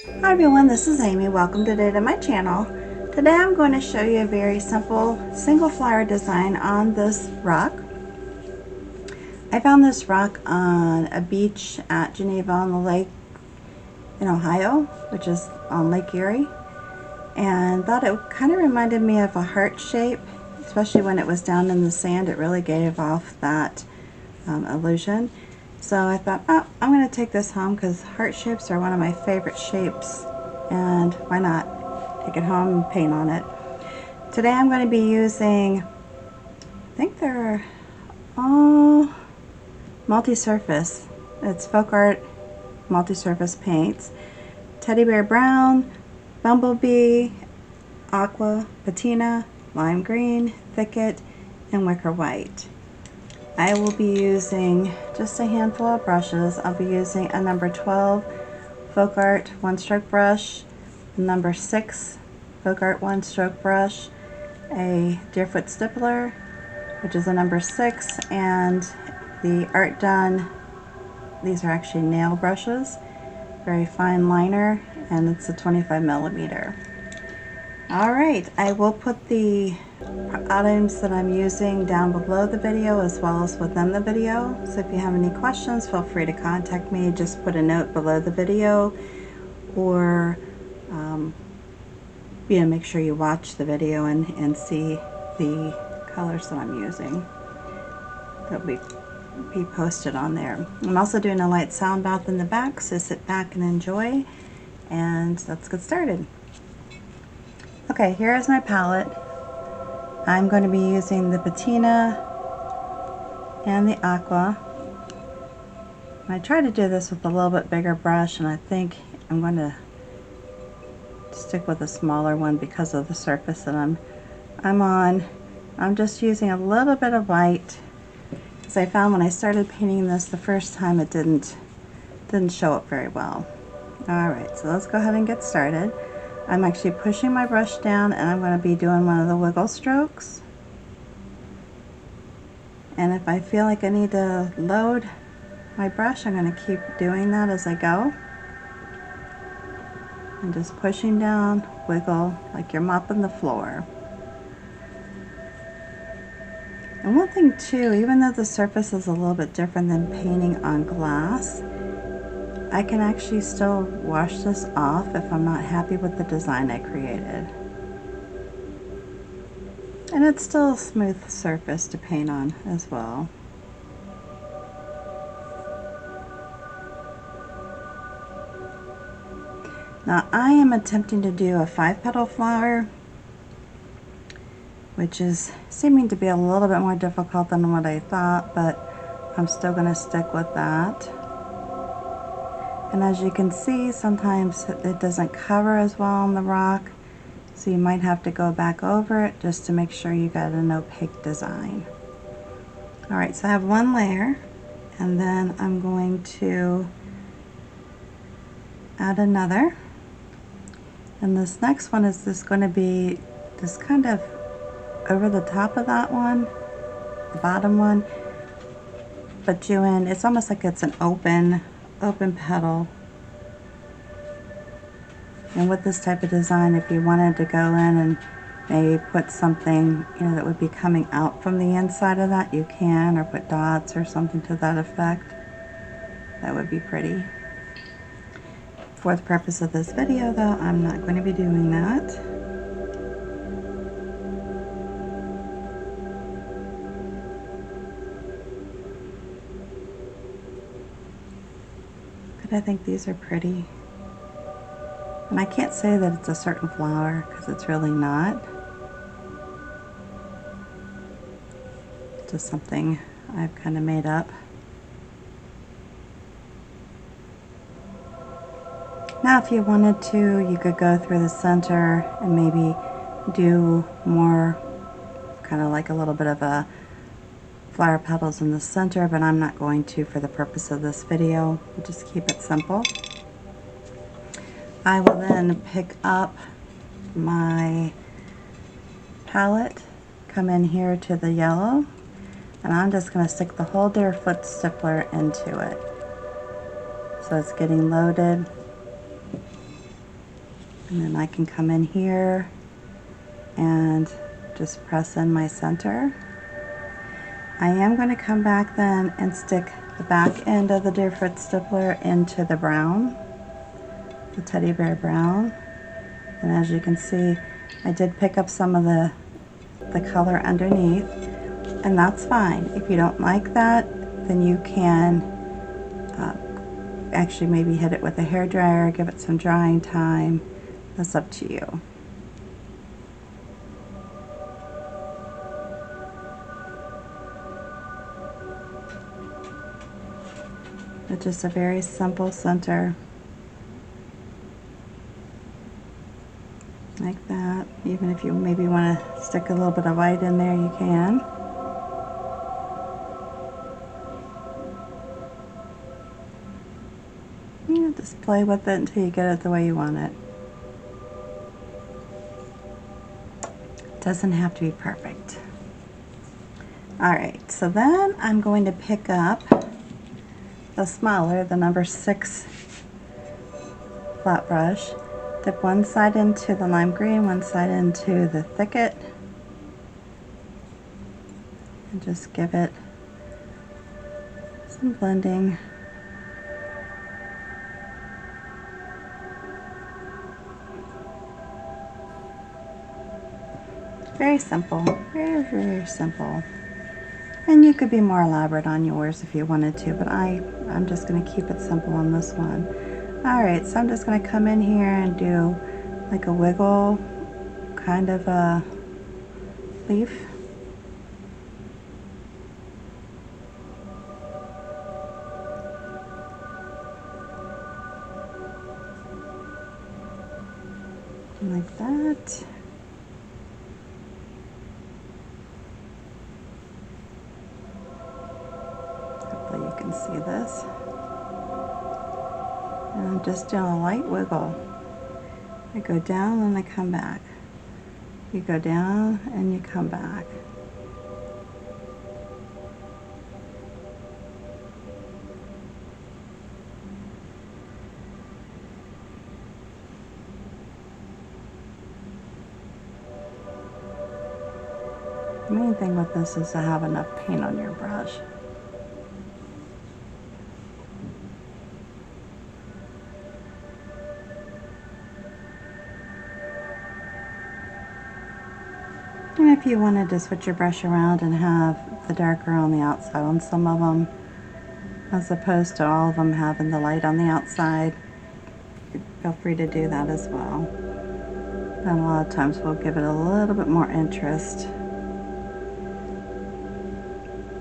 Hi everyone, this is Amy. Welcome today to my channel. Today I'm going to show you a very simple single flower design on this rock. I found this rock on a beach at Geneva on the lake in Ohio, which is on Lake Erie, and thought it kind of reminded me of a heart shape, especially when it was down in the sand. It really gave off that illusion. So I thought, oh, I'm going to take this home because heart shapes are one of my favorite shapes, and why not take it home and paint on it. Today I'm going to be using, I think they're all multi-surface. It's FolkArt multi-surface paints. Teddy Bear Brown, Bumblebee, Aqua, Patina, Lime Green, Thicket, and Wicker White. I will be using just a handful of brushes. I'll be using a number 12 FolkArt one-stroke brush, number 6 FolkArt one-stroke brush, a Deerfoot Stippler, which is a number 6, and the ArtDone, these are actually nail brushes, very fine liner, and it's a 25 millimeter. Alright, I will put the items that I'm using down below the video as well as within the video. So if you have any questions, feel free to contact me. Just put a note below the video, or make sure you watch the video and see the colors that I'm using. They'll be posted on there. I'm also doing a light sound bath in the back, so sit back and enjoy, and let's get started. Okay, here is my palette. I'm going to be using the Patina and the Aqua. I try to do this with a little bit bigger brush, and I think I'm going to stick with a smaller one because of the surface that I'm on. I'm just using a little bit of white, because I found when I started painting this the first time it didn't show up very well. Alright, so let's go ahead and get started. I'm actually pushing my brush down, and I'm going to be doing one of the wiggle strokes. And if I feel like I need to load my brush, I'm going to keep doing that as I go. And just pushing down, wiggle like you're mopping the floor. And one thing too, even though the surface is a little bit different than painting on glass, I can actually still wash this off if I'm not happy with the design I created. And it's still a smooth surface to paint on as well. Now I am attempting to do a 5-petal flower, which is seeming to be a little bit more difficult than what I thought, but I'm still going to stick with that. And as you can see, sometimes it doesn't cover as well on the rock, so you might have to go back over it just to make sure you got an opaque design. Alright, so I have one layer, and then I'm going to add another. And this next one is just going to be just kind of over the top of that one, the bottom one, but doing, it's almost like it's an open petal. And with this type of design, if you wanted to go in and maybe put something, that would be coming out from the inside of that, you can, or put dots or something to that effect. That would be pretty. For the purpose of this video though, I'm not going to be doing that. But I think these are pretty. And I can't say that it's a certain flower because it's really not. It's just something I've kind of made up. Now if you wanted to, you could go through the center and maybe do more kind of like a little bit of a flower petals in the center, but I'm not going to for the purpose of this video. We'll just keep it simple. I will then pick up my palette, come in here to the yellow, and I'm just going to stick the whole Deerfoot Stippler into it. So it's getting loaded. And then I can come in here and just press in my center. I am going to come back then and stick the back end of the Deerfoot Stippler into the brown, the teddy bear brown. And as you can see, I did pick up some of the color underneath, and that's fine. If you don't like that, then you can actually maybe hit it with a hairdryer, give it some drying time. That's up to you. It's just a very simple center. Like that. Even if you maybe want to stick a little bit of white in there, you can. You just play with it until you get it the way you want it. It doesn't have to be perfect. Alright, so then I'm going to pick up the smaller, the number 6 flat brush. Dip one side into the lime green, one side into the Thicket, and just give it some blending. Very simple, very, very simple. And you could be more elaborate on yours if you wanted to, but I'm just going to keep it simple on this one. Alright, so I'm just going to come in here and do like a wiggle kind of a leaf. Like that. Hopefully you can see this. And I'm just doing a light wiggle. I go down and I come back. You go down and you come back. The main thing with this is to have enough paint on your brush. And if you wanted to switch your brush around and have the darker on the outside on some of them, as opposed to all of them having the light on the outside, feel free to do that as well. And a lot of times we'll give it a little bit more interest.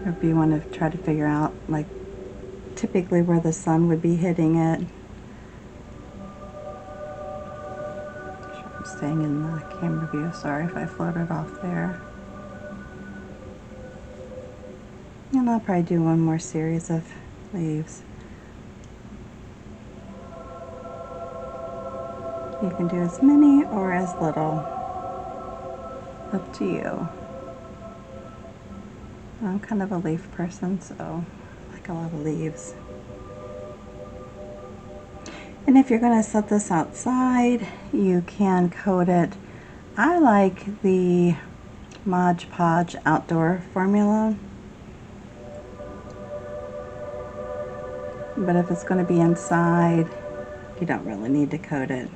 If you want to try to figure out, like, typically where the sun would be hitting it. I'm staying in the camera view, sorry if I floated off there. And I'll probably do one more series of leaves. You can do as many or as little. Up to you. I'm kind of a leaf person, so I like a lot of leaves. And if you're going to set this outside, you can coat it. I like the Mod Podge Outdoor formula. But if it's going to be inside, you don't really need to coat it.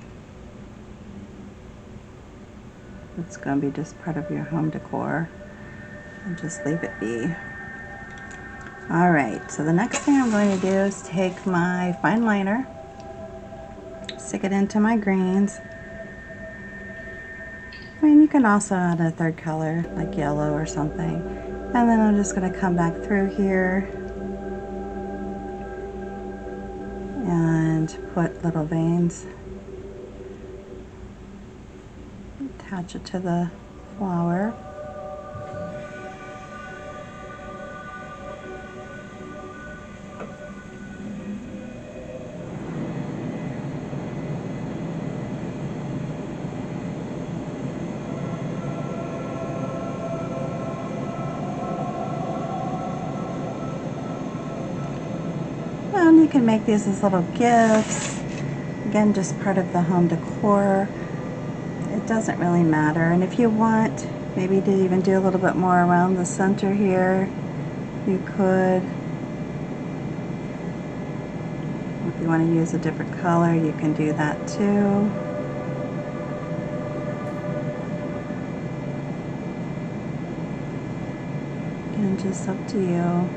It's going to be just part of your home decor. And just leave it be. Alright, so the next thing I'm going to do is take my fine liner, stick it into my greens. I mean, you can also add a third color, like yellow or something. And then I'm just going to come back through here and put little veins. Attach it to the flower. And you can make these as little gifts. Again, just part of the home decor. it doesn't really matter. And if you want maybe to even do a little bit more around the center here, you could. If you want to use a different color, you can do that too. Again, just up to you.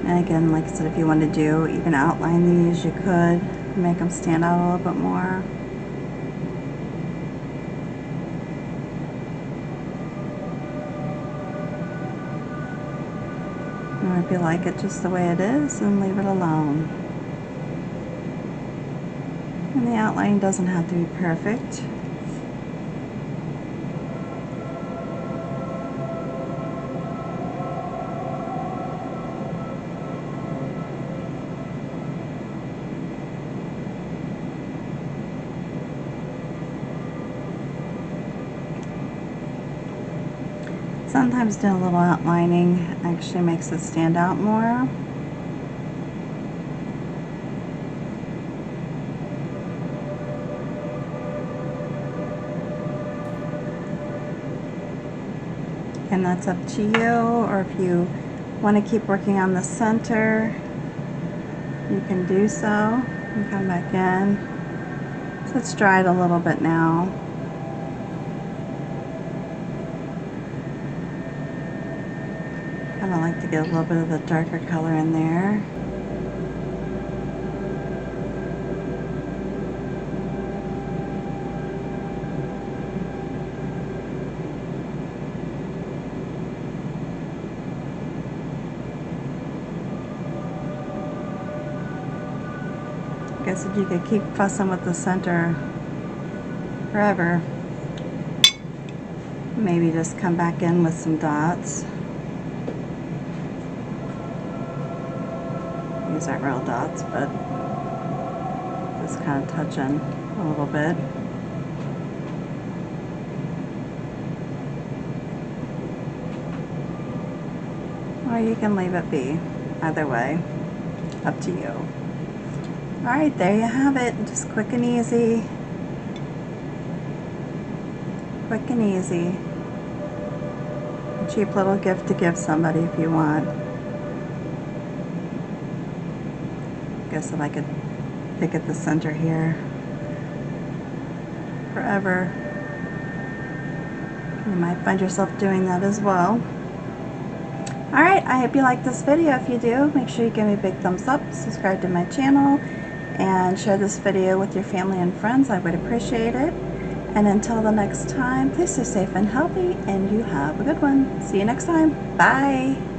And again, like I said, if you want to do even outline these, you could make them stand out a little bit more. Or if you like it just the way it is, then leave it alone. And the outline doesn't have to be perfect. Sometimes doing a little outlining actually makes it stand out more. And that's up to you, or if you want to keep working on the center, you can do so. And come back in. So it's dried a little bit now. I like to get a little bit of the darker color in there. I guess if you could keep fussing with the center forever, maybe just come back in with some dots. These aren't real dots, but just kind of touching a little bit. Or you can leave it be. Either way, up to you. Alright, there you have it. Just quick and easy. Quick and easy. A cheap little gift to give somebody if you want. Guess if I could pick at the center here forever, you might find yourself doing that as well. Alright, I hope you liked this video. If you do, make sure you give me a big thumbs up, subscribe to my channel, and share this video with your family and friends. I would appreciate it. And until the next time, please stay safe and healthy, and you have a good one. See you next time. Bye!